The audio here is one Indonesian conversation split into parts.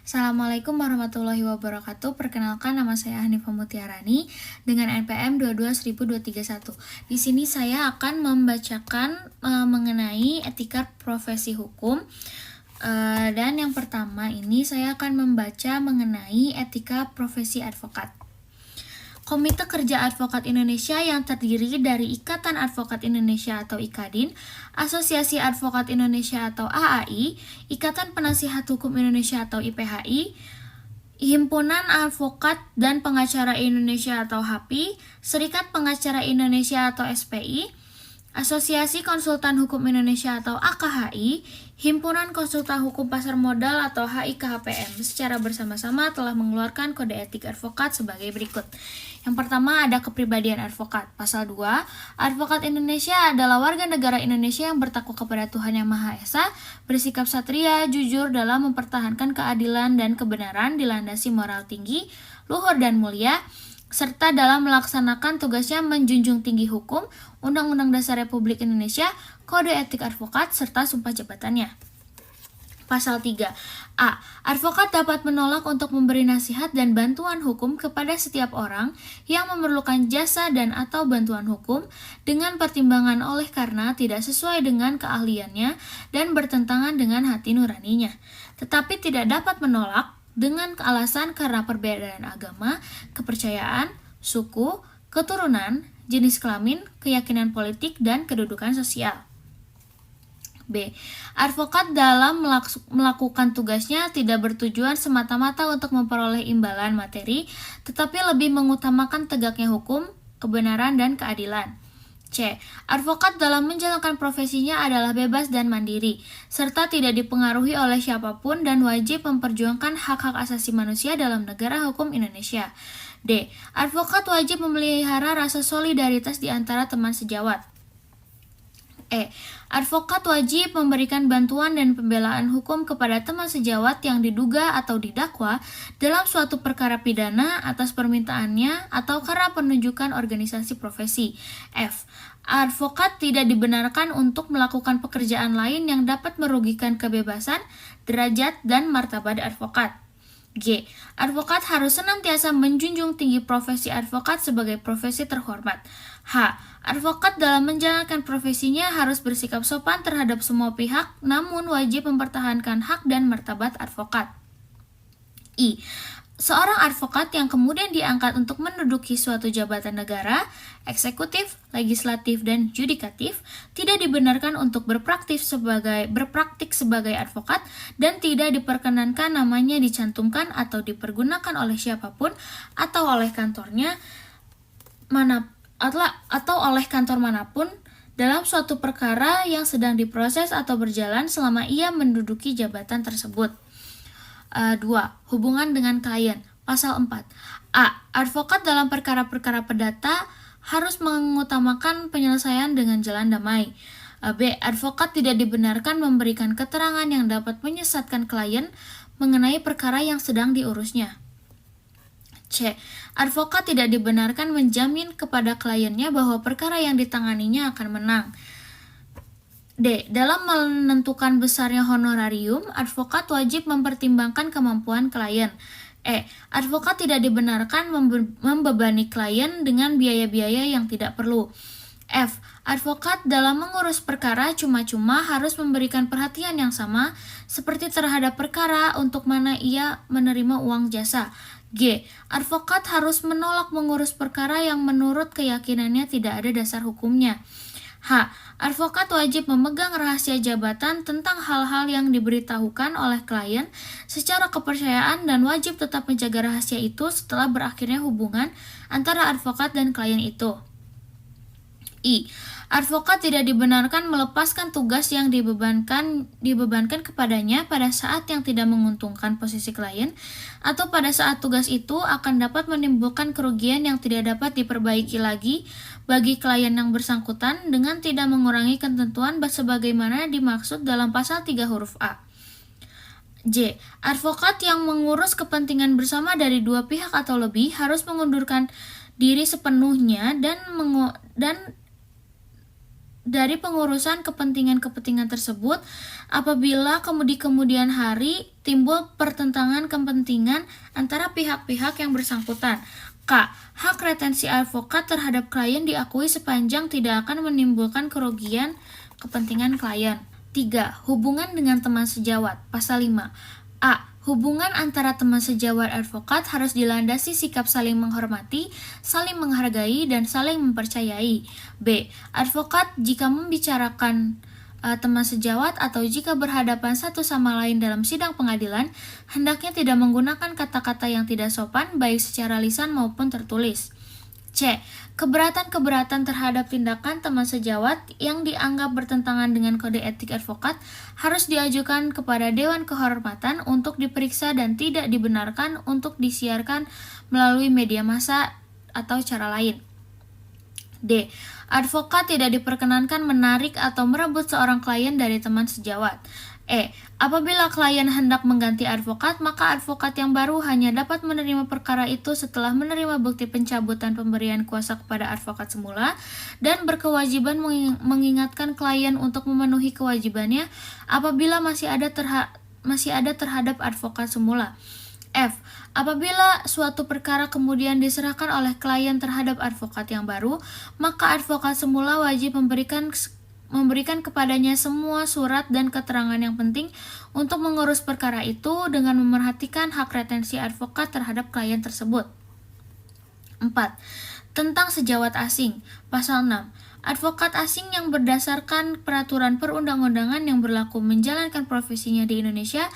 Assalamualaikum warahmatullahi wabarakatuh. Perkenalkan, nama saya Hanifah Mutiarani dengan NPM 22131. Di sini saya akan membacakan mengenai etika profesi hukum. Dan yang pertama ini saya akan membaca mengenai etika profesi advokat. Komite Kerja Advokat Indonesia yang terdiri dari Ikatan Advokat Indonesia atau IKADIN, Asosiasi Advokat Indonesia atau AAI, Ikatan Penasihat Hukum Indonesia atau IPHI, Himpunan Advokat dan Pengacara Indonesia atau HAPI, Serikat Pengacara Indonesia atau SPI, Asosiasi Konsultan Hukum Indonesia atau AKHI, Himpunan Konsultan Hukum Pasar Modal atau HIKHPM secara bersama-sama telah mengeluarkan kode etik advokat sebagai berikut. Yang pertama ada kepribadian advokat. Pasal 2, advokat Indonesia adalah warga negara Indonesia yang bertakwa kepada Tuhan Yang Maha Esa, bersikap satria, jujur dalam mempertahankan keadilan dan kebenaran, dilandasi moral tinggi, luhur dan mulia, serta dalam melaksanakan tugasnya menjunjung tinggi hukum, Undang-Undang Dasar Republik Indonesia, Kode Etik Advokat, serta sumpah jabatannya. Pasal 3. A. Advokat dapat menolak untuk memberi nasihat dan bantuan hukum kepada setiap orang yang memerlukan jasa dan atau bantuan hukum dengan pertimbangan oleh karena tidak sesuai dengan keahliannya dan bertentangan dengan hati nuraninya, tetapi tidak dapat menolak dengan alasan karena perbedaan agama, kepercayaan, suku, keturunan, jenis kelamin, keyakinan politik, dan kedudukan sosial. B. Advokat dalam melakukan tugasnya tidak bertujuan semata-mata untuk memperoleh imbalan materi, tetapi lebih mengutamakan tegaknya hukum, kebenaran, dan keadilan. C. Advokat dalam menjalankan profesinya adalah bebas dan mandiri, serta tidak dipengaruhi oleh siapapun dan wajib memperjuangkan hak-hak asasi manusia dalam negara hukum Indonesia. D. Advokat wajib memelihara rasa solidaritas di antara teman sejawat. E. Advokat wajib memberikan bantuan dan pembelaan hukum kepada teman sejawat yang diduga atau didakwa dalam suatu perkara pidana atas permintaannya atau karena penunjukan organisasi profesi. F. Advokat tidak dibenarkan untuk melakukan pekerjaan lain yang dapat merugikan kebebasan, derajat, dan martabat advokat. G. Advokat harus senantiasa menjunjung tinggi profesi advokat sebagai profesi terhormat. H. Advokat dalam menjalankan profesinya harus bersikap sopan terhadap semua pihak, namun wajib mempertahankan hak dan martabat advokat. I. Seorang advokat yang kemudian diangkat untuk menduduki suatu jabatan negara, eksekutif, legislatif, dan yudikatif, tidak dibenarkan untuk berpraktik sebagai advokat dan tidak diperkenankan namanya dicantumkan atau dipergunakan oleh siapapun atau oleh kantor manapun dalam suatu perkara yang sedang diproses atau berjalan selama ia menduduki jabatan tersebut. 2. Hubungan dengan klien. Pasal 4. A. Advokat dalam perkara-perkara perdata harus mengutamakan penyelesaian dengan jalan damai. B. Advokat tidak dibenarkan memberikan keterangan yang dapat menyesatkan klien mengenai perkara yang sedang diurusnya. C. Advokat tidak dibenarkan menjamin kepada kliennya bahwa perkara yang ditanganinya akan menang. D. Dalam menentukan besarnya honorarium, advokat wajib mempertimbangkan kemampuan klien. E. Advokat tidak dibenarkan membebani klien dengan biaya-biaya yang tidak perlu. F. Advokat dalam mengurus perkara cuma-cuma harus memberikan perhatian yang sama seperti terhadap perkara untuk mana ia menerima uang jasa. G. Advokat harus menolak mengurus perkara yang menurut keyakinannya tidak ada dasar hukumnya. H. Advokat wajib memegang rahasia jabatan tentang hal-hal yang diberitahukan oleh klien secara kepercayaan dan wajib tetap menjaga rahasia itu setelah berakhirnya hubungan antara advokat dan klien itu. I. Advokat tidak dibenarkan melepaskan tugas yang dibebankan kepadanya pada saat yang tidak menguntungkan posisi klien atau pada saat tugas itu akan dapat menimbulkan kerugian yang tidak dapat diperbaiki lagi bagi klien yang bersangkutan dengan tidak mengurangi ketentuan sebagaimana dimaksud dalam pasal 3 huruf A. J. Advokat yang mengurus kepentingan bersama dari dua pihak atau lebih harus mengundurkan diri sepenuhnya dan dari pengurusan kepentingan-kepentingan tersebut apabila kemudian hari timbul pertentangan kepentingan antara pihak-pihak yang bersangkutan. K. Hak retensi advokat terhadap klien diakui sepanjang tidak akan menimbulkan kerugian kepentingan klien. 3. Hubungan dengan teman sejawat. Pasal 5. A. Hubungan antara teman sejawat advokat harus dilandasi sikap saling menghormati, saling menghargai, dan saling mempercayai. B. Advokat jika membicarakan teman sejawat atau jika berhadapan satu sama lain dalam sidang pengadilan, hendaknya tidak menggunakan kata-kata yang tidak sopan baik secara lisan maupun tertulis. C. Keberatan-keberatan terhadap tindakan teman sejawat yang dianggap bertentangan dengan kode etik advokat harus diajukan kepada Dewan Kehormatan untuk diperiksa dan tidak dibenarkan untuk disiarkan melalui media massa atau cara lain. D. Advokat tidak diperkenankan menarik atau merebut seorang klien dari teman sejawat. E. Apabila klien hendak mengganti advokat, maka advokat yang baru hanya dapat menerima perkara itu setelah menerima bukti pencabutan pemberian kuasa kepada advokat semula dan berkewajiban mengingatkan klien untuk memenuhi kewajibannya apabila masih ada terhadap advokat semula. F. Apabila suatu perkara kemudian diserahkan oleh klien terhadap advokat yang baru, maka advokat semula wajib memberikan kepadanya semua surat dan keterangan yang penting untuk mengurus perkara itu dengan memerhatikan hak retensi advokat terhadap klien tersebut. 4. Tentang sejawat asing. Pasal 6. Advokat asing yang berdasarkan peraturan perundang-undangan yang berlaku menjalankan profesinya di Indonesia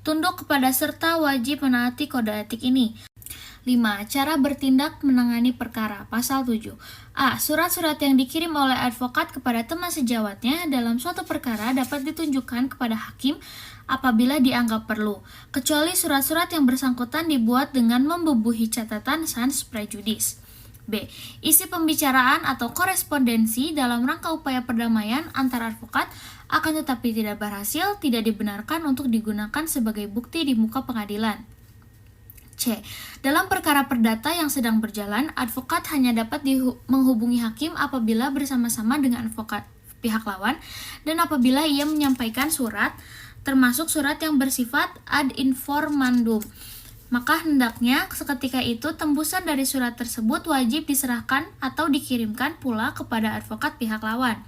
tunduk kepada serta wajib menaati kode etik ini. 5. Cara bertindak menangani perkara. Pasal 7. A. Surat-surat yang dikirim oleh advokat kepada teman sejawatnya dalam suatu perkara dapat ditunjukkan kepada hakim apabila dianggap perlu, kecuali surat-surat yang bersangkutan dibuat dengan membubuhi catatan sans prejudice. B. Isi pembicaraan atau korespondensi dalam rangka upaya perdamaian antar advokat akan tetapi tidak berhasil tidak dibenarkan untuk digunakan sebagai bukti di muka pengadilan. C. Dalam perkara perdata yang sedang berjalan, advokat hanya dapat menghubungi hakim apabila bersama-sama dengan advokat pihak lawan dan apabila ia menyampaikan surat, termasuk surat yang bersifat ad informandum. Maka hendaknya seketika itu tembusan dari surat tersebut wajib diserahkan atau dikirimkan pula kepada advokat pihak lawan.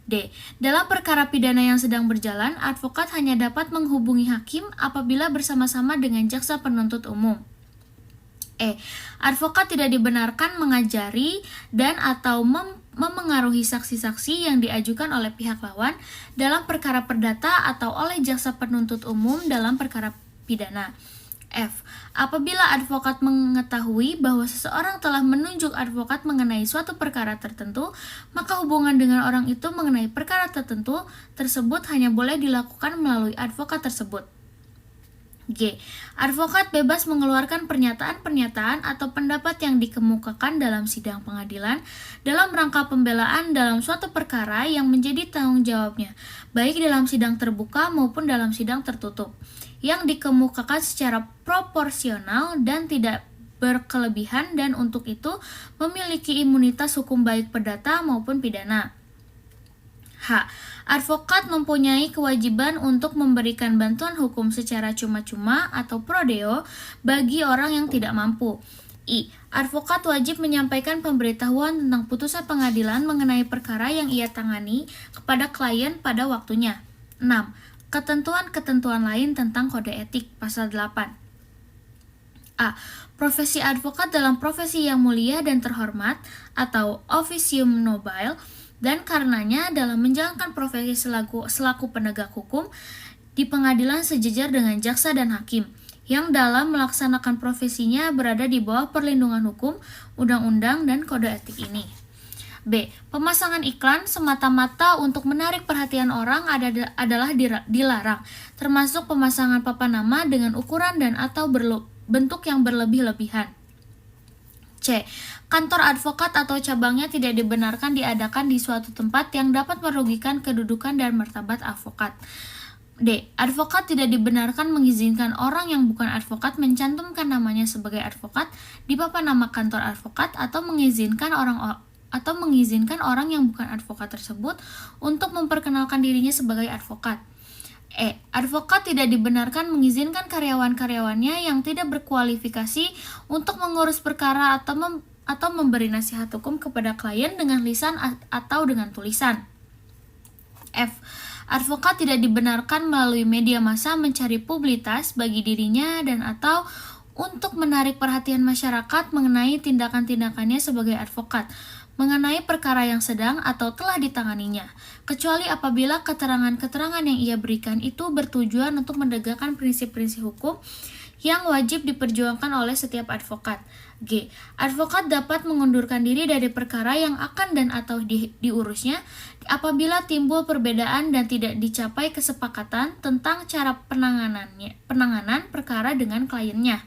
D. Dalam perkara pidana yang sedang berjalan, advokat hanya dapat menghubungi hakim apabila bersama-sama dengan jaksa penuntut umum. E. Advokat tidak dibenarkan mengajari dan atau memengaruhi saksi-saksi yang diajukan oleh pihak lawan dalam perkara perdata atau oleh jaksa penuntut umum dalam perkara pidana. F. Apabila advokat mengetahui bahwa seseorang telah menunjuk advokat mengenai suatu perkara tertentu, maka hubungan dengan orang itu mengenai perkara tertentu tersebut hanya boleh dilakukan melalui advokat tersebut. G. Advokat bebas mengeluarkan pernyataan-pernyataan atau pendapat yang dikemukakan dalam sidang pengadilan dalam rangka pembelaan dalam suatu perkara yang menjadi tanggung jawabnya, baik dalam sidang terbuka maupun dalam sidang tertutup, yang dikemukakan secara proporsional dan tidak berkelebihan dan untuk itu memiliki imunitas hukum baik perdata maupun pidana. H. Advokat mempunyai kewajiban untuk memberikan bantuan hukum secara cuma-cuma atau pro deo bagi orang yang tidak mampu. I. Advokat wajib menyampaikan pemberitahuan tentang putusan pengadilan mengenai perkara yang ia tangani kepada klien pada waktunya. 6. Ketentuan-ketentuan lain tentang kode etik. Pasal 8. A. Profesi advokat dalam profesi yang mulia dan terhormat atau officium nobile dan karenanya dalam menjalankan profesi selaku penegak hukum di pengadilan sejajar dengan jaksa dan hakim yang dalam melaksanakan profesinya berada di bawah perlindungan hukum, undang-undang, dan kode etik ini. B. Pemasangan iklan semata-mata untuk menarik perhatian orang adalah dilarang, termasuk pemasangan papan nama dengan ukuran dan atau bentuk yang berlebih-lebihan. C. Kantor advokat atau cabangnya tidak dibenarkan diadakan di suatu tempat yang dapat merugikan kedudukan dan martabat advokat. D. Advokat tidak dibenarkan mengizinkan orang yang bukan advokat mencantumkan namanya sebagai advokat di papan nama kantor advokat atau mengizinkan orang mengizinkan orang yang bukan advokat tersebut untuk memperkenalkan dirinya sebagai advokat. Advokat tidak dibenarkan mengizinkan karyawan-karyawannya yang tidak berkualifikasi untuk mengurus perkara atau memberi nasihat hukum kepada klien dengan lisan atau dengan tulisan. Advokat tidak dibenarkan melalui media massa mencari publisitas bagi dirinya dan atau untuk menarik perhatian masyarakat mengenai tindakan-tindakannya sebagai advokat, mengenai perkara yang sedang atau telah ditanganinya, kecuali apabila keterangan-keterangan yang ia berikan itu bertujuan untuk menegakkan prinsip-prinsip hukum yang wajib diperjuangkan oleh setiap advokat. G. Advokat dapat mengundurkan diri dari perkara yang akan dan atau diurusnya apabila timbul perbedaan dan tidak dicapai kesepakatan tentang cara penanganan perkara dengan kliennya.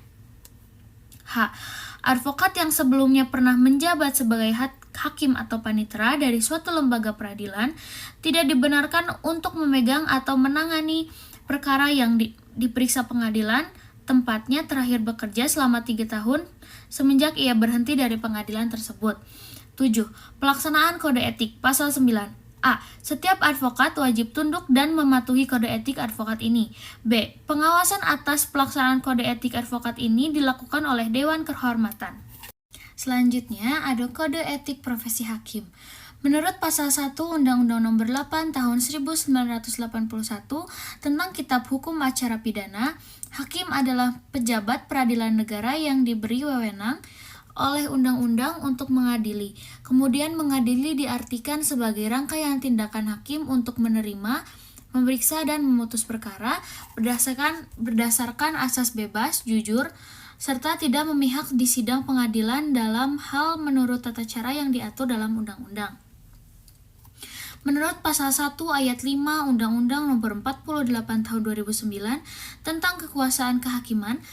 H. Advokat yang sebelumnya pernah menjabat sebagai hakim atau panitera dari suatu lembaga peradilan tidak dibenarkan untuk memegang atau menangani perkara yang diperiksa pengadilan tempatnya terakhir bekerja selama 3 tahun semenjak ia berhenti dari pengadilan tersebut. 7. Pelaksanaan kode etik. Pasal 9. A. Setiap advokat wajib tunduk dan mematuhi kode etik advokat ini. B. Pengawasan atas pelaksanaan kode etik advokat ini dilakukan oleh Dewan Kehormatan. Selanjutnya ada kode etik profesi hakim. Menurut pasal 1 Undang-Undang Nomor 8 Tahun 1981 tentang Kitab Hukum Acara Pidana, hakim adalah pejabat peradilan negara yang diberi wewenang oleh undang-undang untuk mengadili. Kemudian mengadili diartikan sebagai rangkaian tindakan hakim untuk menerima, memeriksa dan memutus perkara berdasarkan asas bebas, jujur, serta tidak memihak di sidang pengadilan dalam hal menurut tata cara yang diatur dalam undang-undang. Menurut pasal 1 ayat 5 Undang-Undang Nomor 48 Tahun 2009 tentang kekuasaan kehakiman,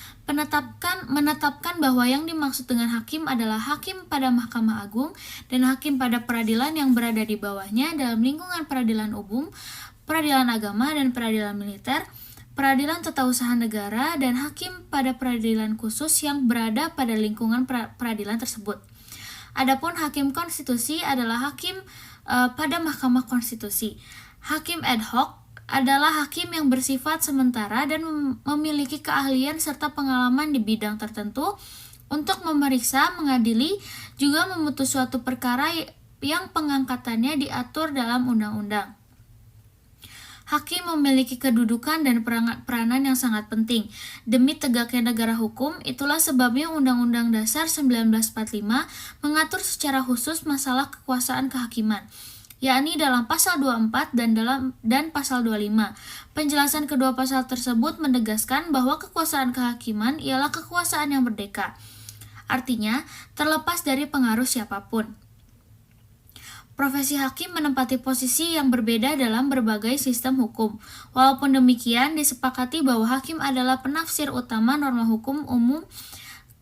menetapkan bahwa yang dimaksud dengan hakim adalah hakim pada Mahkamah Agung dan hakim pada peradilan yang berada di bawahnya dalam lingkungan peradilan umum, peradilan agama dan peradilan militer, peradilan tata usaha negara, dan hakim pada peradilan khusus yang berada pada lingkungan peradilan tersebut. Adapun hakim konstitusi adalah hakim pada Mahkamah Konstitusi. Hakim ad hoc adalah hakim yang bersifat sementara dan memiliki keahlian serta pengalaman di bidang tertentu untuk memeriksa, mengadili, juga memutus suatu perkara yang pengangkatannya diatur dalam undang-undang. Hakim memiliki kedudukan dan peranan yang sangat penting. Demi tegaknya negara hukum, itulah sebabnya Undang-Undang Dasar 1945 mengatur secara khusus masalah kekuasaan kehakiman, yakni dalam pasal 24 dan pasal 25. Penjelasan kedua pasal tersebut menegaskan bahwa kekuasaan kehakiman ialah kekuasaan yang merdeka. Artinya, terlepas dari pengaruh siapapun. Profesi hakim menempati posisi yang berbeda dalam berbagai sistem hukum. Walaupun demikian, disepakati bahwa hakim adalah penafsir utama norma hukum umum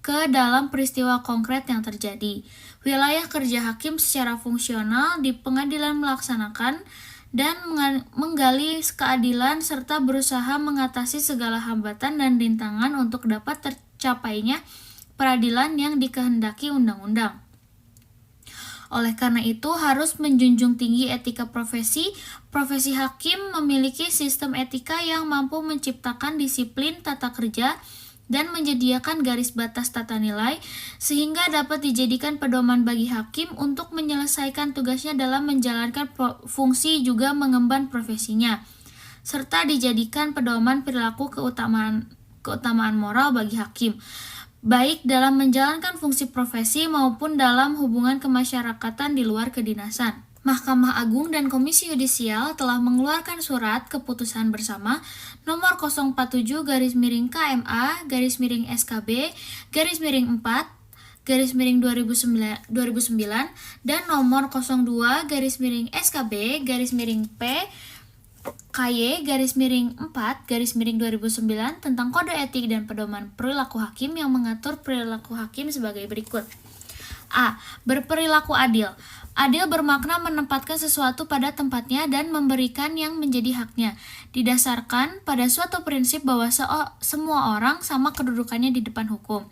ke dalam peristiwa konkret yang terjadi. Wilayah kerja hakim secara fungsional di pengadilan melaksanakan dan menggali keadilan serta berusaha mengatasi segala hambatan dan rintangan untuk dapat tercapainya peradilan yang dikehendaki undang-undang. Oleh karena itu, harus menjunjung tinggi etika profesi. Profesi hakim memiliki sistem etika yang mampu menciptakan disiplin tata kerja dan menyediakan garis batas tata nilai, sehingga dapat dijadikan pedoman bagi hakim untuk menyelesaikan tugasnya dalam menjalankan fungsi juga mengemban profesinya, serta dijadikan pedoman perilaku keutamaan moral bagi hakim, baik dalam menjalankan fungsi profesi maupun dalam hubungan kemasyarakatan di luar kedinasan. Mahkamah Agung dan Komisi Yudisial telah mengeluarkan surat keputusan bersama nomor 047-KMA-4-4-2009 dan nomor 02-SKB-P KY-4-2009 tentang kode etik dan pedoman perilaku hakim yang mengatur perilaku hakim sebagai berikut. A. Berperilaku adil. Adil bermakna menempatkan sesuatu pada tempatnya dan memberikan yang menjadi haknya, didasarkan pada suatu prinsip bahwa semua orang sama kedudukannya di depan hukum.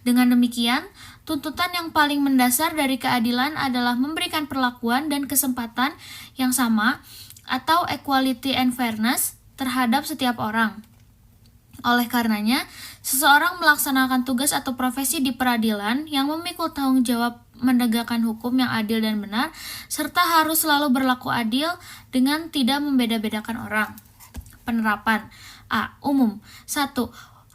Dengan demikian, tuntutan yang paling mendasar dari keadilan adalah memberikan perlakuan dan kesempatan yang sama atau equality and fairness terhadap setiap orang. Oleh karenanya, seseorang melaksanakan tugas atau profesi di peradilan yang memikul tanggung jawab menegakkan hukum yang adil dan benar, serta harus selalu berlaku adil dengan tidak membeda-bedakan orang. Penerapan A. Umum. 1.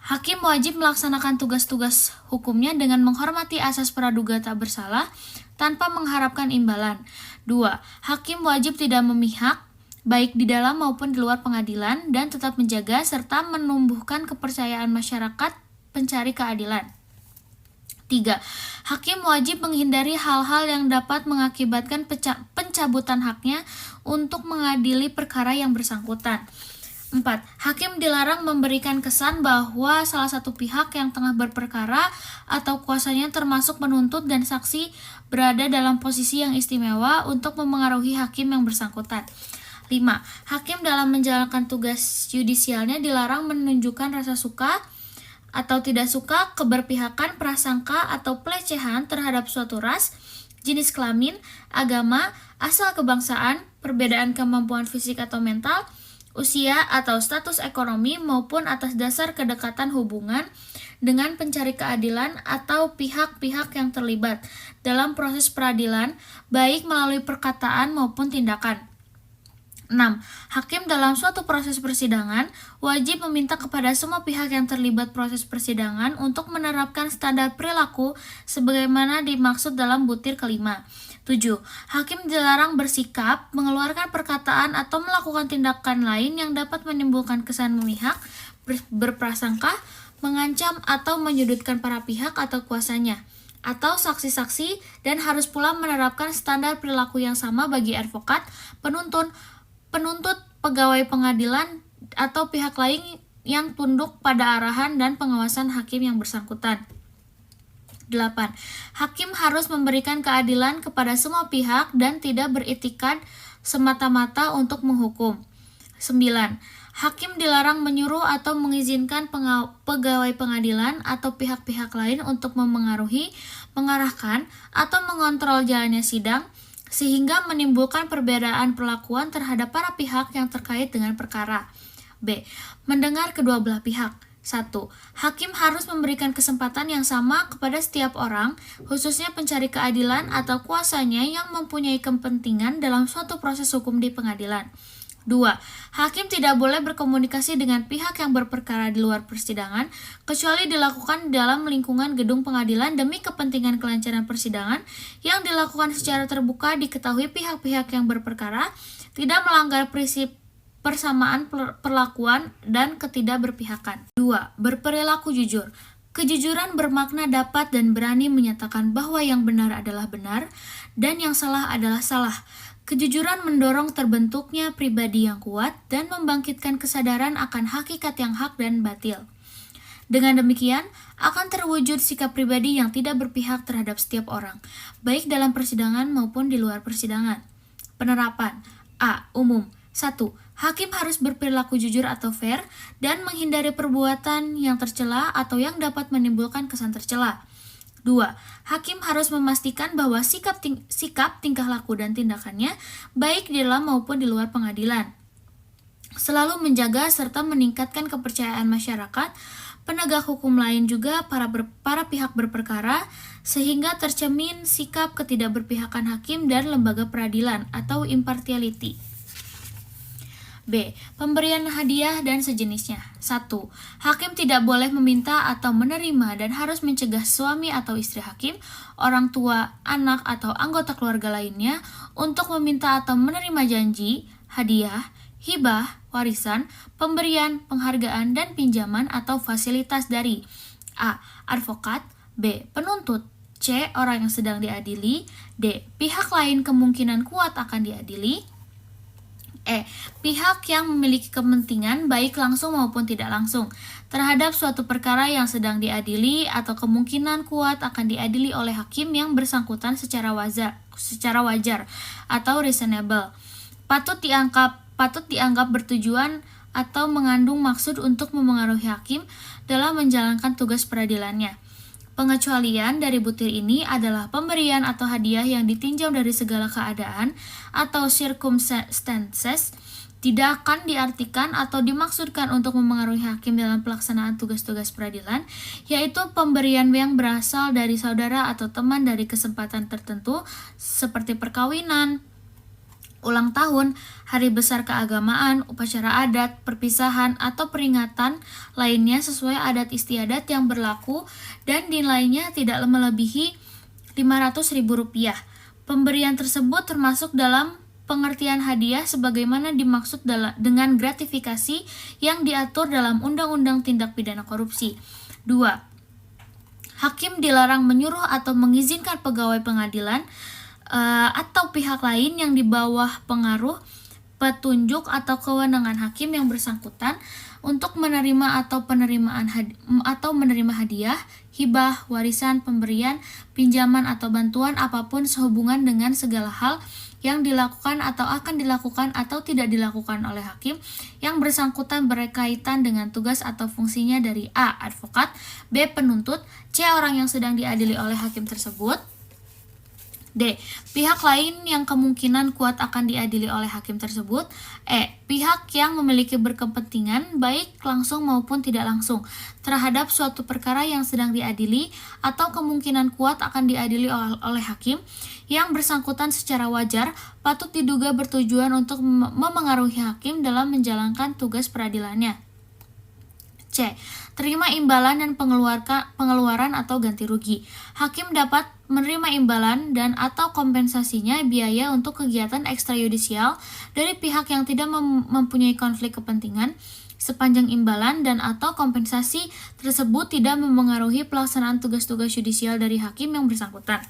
Hakim wajib melaksanakan tugas-tugas hukumnya dengan menghormati asas praduga tak bersalah tanpa mengharapkan imbalan. 2. Hakim wajib tidak memihak baik di dalam maupun di luar pengadilan, dan tetap menjaga serta menumbuhkan kepercayaan masyarakat pencari keadilan. 3. Hakim wajib menghindari hal-hal yang dapat mengakibatkan pencabutan haknya untuk mengadili perkara yang bersangkutan. 4. Hakim dilarang memberikan kesan bahwa salah satu pihak yang tengah berperkara atau kuasanya termasuk penuntut dan saksi berada dalam posisi yang istimewa untuk memengaruhi hakim yang bersangkutan. 5. Hakim dalam menjalankan tugas yudisialnya dilarang menunjukkan rasa suka atau tidak suka, keberpihakan, prasangka, atau pelecehan terhadap suatu ras, jenis kelamin, agama, asal kebangsaan, perbedaan kemampuan fisik atau mental, usia atau status ekonomi, maupun atas dasar kedekatan hubungan dengan pencari keadilan atau pihak-pihak yang terlibat dalam proses peradilan, baik melalui perkataan maupun tindakan. 6. Hakim dalam suatu proses persidangan wajib meminta kepada semua pihak yang terlibat proses persidangan untuk menerapkan standar perilaku sebagaimana dimaksud dalam butir kelima. 7. Hakim dilarang bersikap, mengeluarkan perkataan atau melakukan tindakan lain yang dapat menimbulkan kesan memihak, berprasangka, mengancam atau menyudutkan para pihak atau kuasanya atau saksi-saksi, dan harus pula menerapkan standar perilaku yang sama bagi advokat, penuntut, pegawai pengadilan, atau pihak lain yang tunduk pada arahan dan pengawasan hakim yang bersangkutan. 8. Hakim harus memberikan keadilan kepada semua pihak dan tidak beriktikad semata-mata untuk menghukum. 9. Hakim dilarang menyuruh atau mengizinkan pegawai pengadilan atau pihak-pihak lain untuk memengaruhi, mengarahkan, atau mengontrol jalannya sidang, sehingga menimbulkan perbedaan perlakuan terhadap para pihak yang terkait dengan perkara. B. Mendengar kedua belah pihak. 1. Hakim harus memberikan kesempatan yang sama kepada setiap orang, khususnya pencari keadilan atau kuasanya yang mempunyai kepentingan dalam suatu proses hukum di pengadilan. 2. Hakim tidak boleh berkomunikasi dengan pihak yang berperkara di luar persidangan, kecuali dilakukan dalam lingkungan gedung pengadilan demi kepentingan kelancaran persidangan yang dilakukan secara terbuka, diketahui pihak-pihak yang berperkara tidak melanggar prinsip persamaan perlakuan dan ketidakberpihakan. 2. Berperilaku jujur. Kejujuran bermakna dapat dan berani menyatakan bahwa yang benar adalah benar dan yang salah adalah salah. Kejujuran mendorong terbentuknya pribadi yang kuat dan membangkitkan kesadaran akan hakikat yang hak dan batil. Dengan demikian, akan terwujud sikap pribadi yang tidak berpihak terhadap setiap orang, baik dalam persidangan maupun di luar persidangan. Penerapan A. Umum. 1. Hakim harus berperilaku jujur atau fair dan menghindari perbuatan yang tercela atau yang dapat menimbulkan kesan tercela. 2. Hakim harus memastikan bahwa sikap, tingkah laku dan tindakannya baik di dalam maupun di luar pengadilan. Selalu menjaga serta meningkatkan kepercayaan masyarakat, penegak hukum lain juga para pihak berperkara, sehingga tercermin sikap ketidakberpihakan hakim dan lembaga peradilan atau impartiality. B. Pemberian hadiah dan sejenisnya. 1. Hakim tidak boleh meminta atau menerima dan harus mencegah suami atau istri hakim, orang tua, anak, atau anggota keluarga lainnya untuk meminta atau menerima janji, hadiah, hibah, warisan, pemberian, penghargaan, dan pinjaman atau fasilitas dari A. Advokat, B. Penuntut, C. Orang yang sedang diadili, D. Pihak lain kemungkinan kuat akan diadili, Pihak yang memiliki kepentingan baik langsung maupun tidak langsung terhadap suatu perkara yang sedang diadili atau kemungkinan kuat akan diadili oleh hakim yang bersangkutan secara wajar atau reasonable. Patut dianggap bertujuan atau mengandung maksud untuk memengaruhi hakim dalam menjalankan tugas peradilannya. Pengecualian dari butir ini adalah pemberian atau hadiah yang ditinjau dari segala keadaan atau circumstances tidak akan diartikan atau dimaksudkan untuk memengaruhi hakim dalam pelaksanaan tugas-tugas peradilan, yaitu pemberian yang berasal dari saudara atau teman dari kesempatan tertentu seperti perkawinan, ulang tahun, hari besar keagamaan, upacara adat, perpisahan, atau peringatan lainnya sesuai adat istiadat yang berlaku dan nilainya tidak melebihi Rp500.000. Pemberian tersebut termasuk dalam pengertian hadiah sebagaimana dimaksud dengan gratifikasi yang diatur dalam Undang-Undang Tindak Pidana Korupsi. 2. Hakim dilarang menyuruh atau mengizinkan pegawai pengadilan atau pihak lain yang di bawah pengaruh, petunjuk atau kewenangan hakim yang bersangkutan untuk menerima atau menerima hadiah, hibah, warisan, pemberian, pinjaman atau bantuan apapun sehubungan dengan segala hal yang dilakukan atau akan dilakukan atau tidak dilakukan oleh hakim yang bersangkutan berkaitan dengan tugas atau fungsinya dari A. advokat, B. penuntut, C. orang yang sedang diadili oleh hakim tersebut, D. Pihak lain yang kemungkinan kuat akan diadili oleh hakim tersebut. Pihak yang memiliki berkepentingan baik langsung maupun tidak langsung terhadap suatu perkara yang sedang diadili atau kemungkinan kuat akan diadili oleh hakim yang bersangkutan secara wajar patut diduga bertujuan untuk memengaruhi hakim dalam menjalankan tugas peradilannya. C. Terima imbalan dan pengeluaran atau ganti rugi. Hakim dapat menerima imbalan dan atau kompensasinya biaya untuk kegiatan ekstrayudisial dari pihak yang tidak mempunyai konflik kepentingan sepanjang imbalan dan atau kompensasi tersebut tidak memengaruhi pelaksanaan tugas-tugas yudisial dari hakim yang bersangkutan.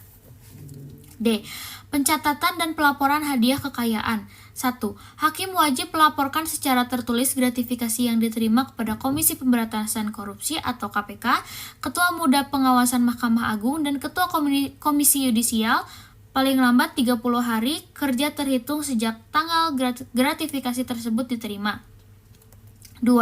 D. Pencatatan dan pelaporan hadiah kekayaan. 1. Hakim wajib melaporkan secara tertulis gratifikasi yang diterima kepada Komisi Pemberantasan Korupsi atau KPK, Ketua Muda Pengawasan Mahkamah Agung, dan Ketua Komisi Yudisial paling lambat 30 hari kerja terhitung sejak tanggal gratifikasi tersebut diterima. 2.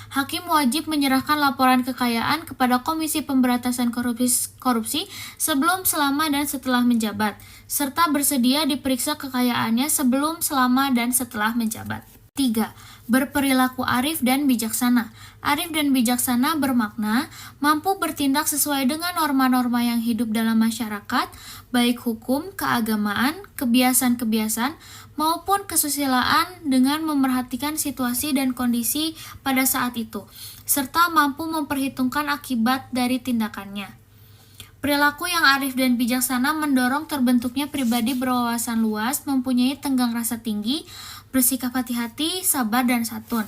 Hakim wajib menyerahkan laporan kekayaan kepada Komisi Pemberantasan Korupsi sebelum, selama, dan setelah menjabat, serta bersedia diperiksa kekayaannya sebelum, selama, dan setelah menjabat. 3. Berperilaku arif dan bijaksana. Arif dan bijaksana bermakna mampu bertindak sesuai dengan norma-norma yang hidup dalam masyarakat, baik hukum, keagamaan, kebiasaan-kebiasaan, maupun kesusilaan dengan memerhatikan situasi dan kondisi pada saat itu, serta mampu memperhitungkan akibat dari tindakannya. Perilaku yang arif dan bijaksana mendorong terbentuknya pribadi berwawasan luas, mempunyai tenggang rasa tinggi, bersikap hati-hati, sabar, dan santun.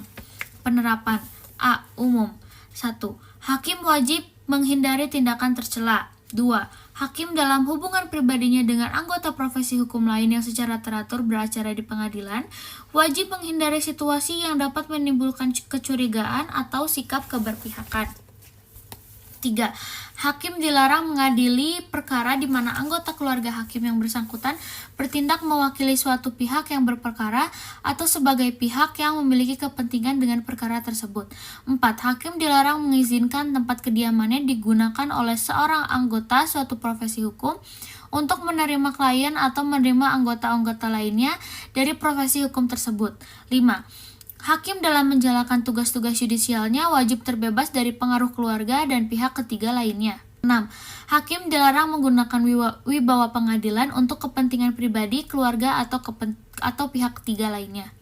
Penerapan. A. Umum. 1. Hakim wajib menghindari tindakan tercela. 2. Hakim dalam hubungan pribadinya dengan anggota profesi hukum lain yang secara teratur beracara di pengadilan wajib menghindari situasi yang dapat menimbulkan kecurigaan atau sikap keberpihakan. 3. Hakim dilarang mengadili perkara di mana anggota keluarga hakim yang bersangkutan bertindak mewakili suatu pihak yang berperkara atau sebagai pihak yang memiliki kepentingan dengan perkara tersebut. 4. Hakim dilarang mengizinkan tempat kediamannya digunakan oleh seorang anggota suatu profesi hukum untuk menerima klien atau menerima anggota-anggota lainnya dari profesi hukum tersebut. 5. Hakim dalam menjalankan tugas-tugas yudisialnya wajib terbebas dari pengaruh keluarga dan pihak ketiga lainnya. 6. Hakim dilarang menggunakan wibawa pengadilan untuk kepentingan pribadi, keluarga, atau pihak ketiga lainnya.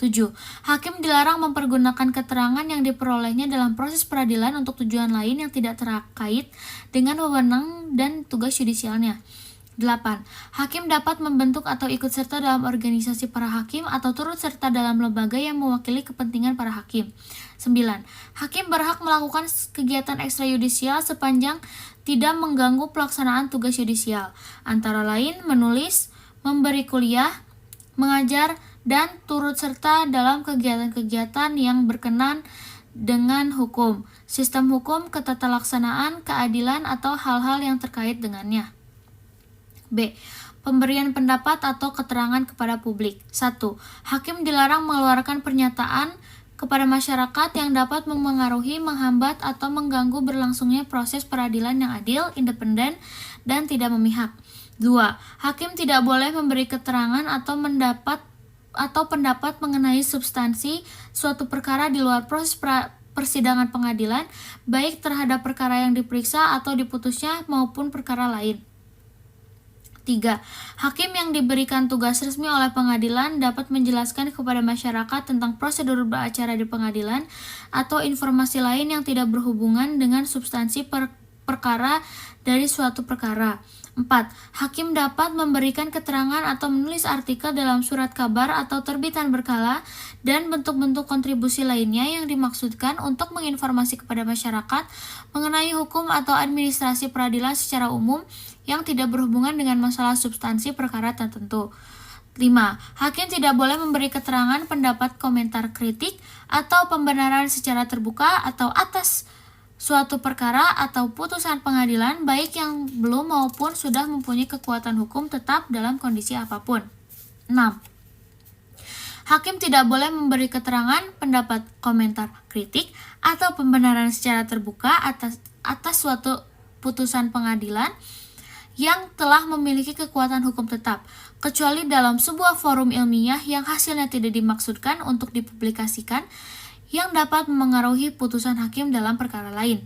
7. Hakim dilarang mempergunakan keterangan yang diperolehnya dalam proses peradilan untuk tujuan lain yang tidak terkait dengan wewenang dan tugas yudisialnya. 8. Hakim dapat membentuk atau ikut serta dalam organisasi para hakim atau turut serta dalam lembaga yang mewakili kepentingan para hakim. 9. Hakim berhak melakukan kegiatan ekstrayudisial sepanjang tidak mengganggu pelaksanaan tugas yudisial, antara lain menulis, memberi kuliah, mengajar, dan turut serta dalam kegiatan-kegiatan yang berkenan dengan hukum, sistem hukum, ketatalaksanaan, keadilan, atau hal-hal yang terkait dengannya. B. Pemberian pendapat atau keterangan kepada publik. 1. Hakim dilarang mengeluarkan pernyataan kepada masyarakat yang dapat memengaruhi, menghambat, atau mengganggu berlangsungnya proses peradilan yang adil, independen, dan tidak memihak. 2. Hakim tidak boleh memberi keterangan atau pendapat mengenai substansi suatu perkara di luar proses persidangan pengadilan, baik terhadap perkara yang diperiksa atau diputusnya maupun perkara lain. 3. Hakim yang diberikan tugas resmi oleh pengadilan dapat menjelaskan kepada masyarakat tentang prosedur beracara di pengadilan atau informasi lain yang tidak berhubungan dengan substansi perkara dari suatu perkara. 4. Hakim dapat memberikan keterangan atau menulis artikel dalam surat kabar atau terbitan berkala dan bentuk-bentuk kontribusi lainnya yang dimaksudkan untuk menginformasi kepada masyarakat mengenai hukum atau administrasi peradilan secara umum yang tidak berhubungan dengan masalah substansi perkara tertentu. 5. Hakim tidak boleh memberi keterangan, pendapat, komentar, kritik, atau pembenaran secara terbuka atau atas suatu perkara atau putusan pengadilan baik yang belum maupun sudah mempunyai kekuatan hukum tetap dalam kondisi apapun. 6. Hakim tidak boleh memberi keterangan, pendapat, komentar, kritik, atau pembenaran secara terbuka atas suatu putusan pengadilan yang telah memiliki kekuatan hukum tetap, kecuali dalam sebuah forum ilmiah yang hasilnya tidak dimaksudkan untuk dipublikasikan, yang dapat memengaruhi putusan hakim dalam perkara lain.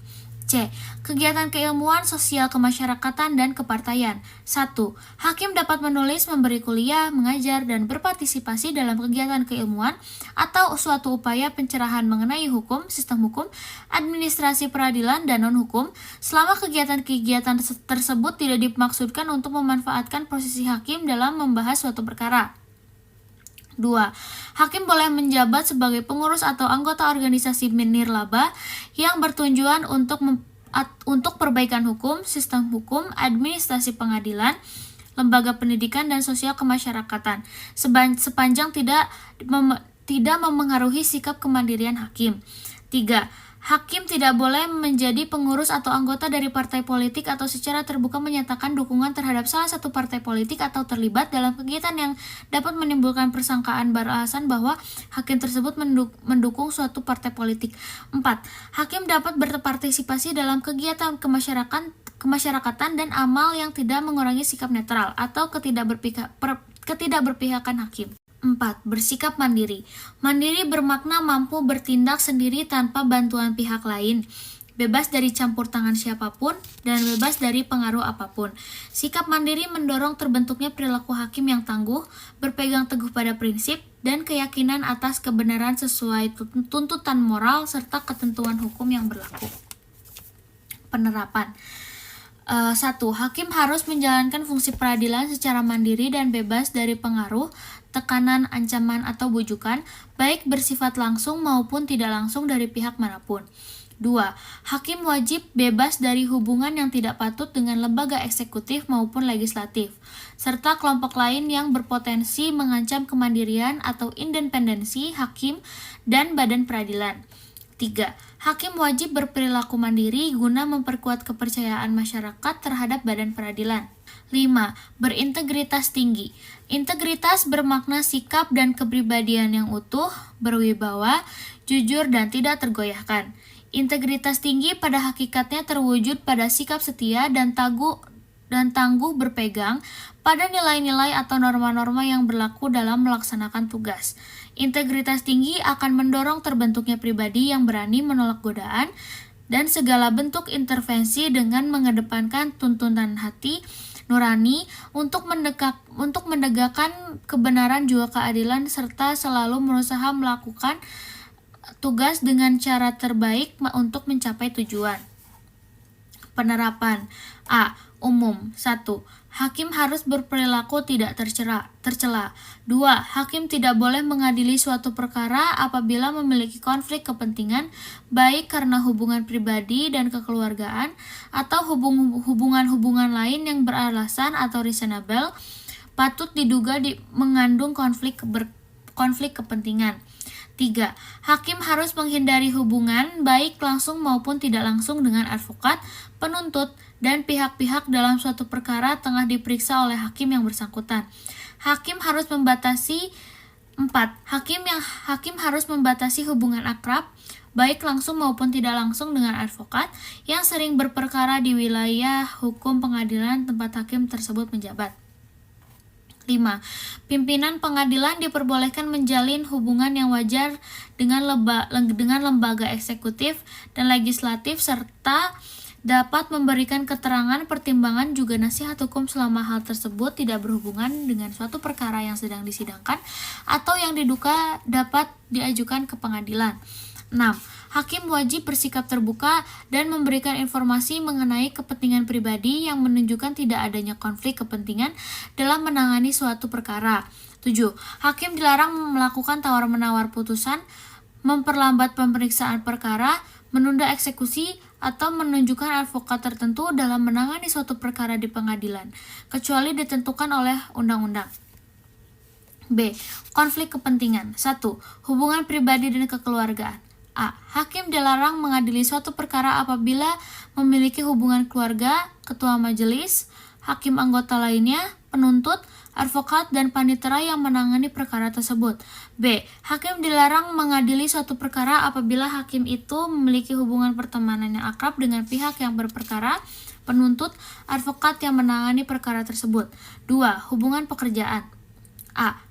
C. Kegiatan keilmuan, sosial, kemasyarakatan, dan kepartaian. 1. Hakim dapat menulis, memberi kuliah, mengajar, dan berpartisipasi dalam kegiatan keilmuan atau suatu upaya pencerahan mengenai hukum, sistem hukum, administrasi peradilan, dan non-hukum, selama kegiatan-kegiatan tersebut tidak dimaksudkan untuk memanfaatkan posisi hakim dalam membahas suatu perkara. 2. Hakim boleh menjabat sebagai pengurus atau anggota organisasi nirlaba yang bertujuan untuk perbaikan hukum, sistem hukum, administrasi pengadilan, lembaga pendidikan, dan sosial kemasyarakatan, sepanjang tidak memengaruhi sikap kemandirian hakim. 3. Hakim tidak boleh menjadi pengurus atau anggota dari partai politik atau secara terbuka menyatakan dukungan terhadap salah satu partai politik atau terlibat dalam kegiatan yang dapat menimbulkan persangkaan beralasan bahwa hakim tersebut mendukung suatu partai politik. 4. Hakim dapat berpartisipasi dalam kegiatan kemasyarakatan dan amal yang tidak mengurangi sikap netral atau ketidakberpihakan hakim. 4. Bersikap mandiri. Mandiri bermakna mampu bertindak sendiri tanpa bantuan pihak lain, bebas dari campur tangan siapapun, dan bebas dari pengaruh apapun. Sikap mandiri mendorong terbentuknya perilaku hakim yang tangguh, berpegang teguh pada prinsip, dan keyakinan atas kebenaran sesuai tuntutan moral serta ketentuan hukum yang berlaku. Penerapan. 1. Hakim harus menjalankan fungsi peradilan secara mandiri dan bebas dari pengaruh, tekanan, ancaman, atau bujukan, baik bersifat langsung maupun tidak langsung dari pihak manapun. 2. Hakim wajib bebas dari hubungan yang tidak patut dengan lembaga eksekutif maupun legislatif, serta kelompok lain yang berpotensi mengancam kemandirian atau independensi hakim dan badan peradilan. 3. Hakim wajib berperilaku mandiri guna memperkuat kepercayaan masyarakat terhadap badan peradilan. 5. Berintegritas tinggi. Integritas bermakna sikap dan kepribadian yang utuh, berwibawa, jujur, dan tidak tergoyahkan. Integritas tinggi pada hakikatnya terwujud pada sikap setia dan tangguh berpegang pada nilai-nilai atau norma-norma yang berlaku dalam melaksanakan tugas. Integritas tinggi akan mendorong terbentuknya pribadi yang berani menolak godaan dan segala bentuk intervensi dengan mengedepankan tuntutan hati nurani untuk menegakkan kebenaran juga keadilan serta selalu berusaha melakukan tugas dengan cara terbaik untuk mencapai tujuan. Penerapan. A. Umum. 1. Hakim harus berperilaku tidak tercela. 2. Hakim tidak boleh mengadili suatu perkara apabila memiliki konflik kepentingan, baik karena hubungan pribadi dan kekeluargaan atau hubungan-hubungan lain yang beralasan atau reasonable patut diduga mengandung konflik konflik kepentingan. 3. Hakim harus menghindari hubungan baik langsung maupun tidak langsung dengan advokat, penuntut, dan pihak-pihak dalam suatu perkara tengah diperiksa oleh hakim yang bersangkutan. Hakim harus membatasi 4. Hakim harus membatasi hubungan akrab baik langsung maupun tidak langsung dengan advokat yang sering berperkara di wilayah hukum pengadilan tempat hakim tersebut menjabat. 5. Pimpinan pengadilan diperbolehkan menjalin hubungan yang wajar dengan lembaga eksekutif dan legislatif serta dapat memberikan keterangan, pertimbangan, juga nasihat hukum selama hal tersebut tidak berhubungan dengan suatu perkara yang sedang disidangkan atau yang diduga dapat diajukan ke pengadilan. 6. Hakim wajib bersikap terbuka dan memberikan informasi mengenai kepentingan pribadi yang menunjukkan tidak adanya konflik kepentingan dalam menangani suatu perkara. 7. Hakim dilarang melakukan tawar-menawar putusan, memperlambat pemeriksaan perkara, menunda eksekusi, atau menunjukkan advokat tertentu dalam menangani suatu perkara di pengadilan, kecuali ditentukan oleh undang-undang. B. Konflik kepentingan. 1. Hubungan pribadi dan kekeluargaan. A. Hakim dilarang mengadili suatu perkara apabila memiliki hubungan keluarga, ketua majelis, hakim anggota lainnya, penuntut, advokat, dan panitera yang menangani perkara tersebut. B. Hakim dilarang mengadili suatu perkara apabila hakim itu memiliki hubungan pertemanan yang akrab dengan pihak yang berperkara, penuntut, advokat yang menangani perkara tersebut. 2. Hubungan pekerjaan. A.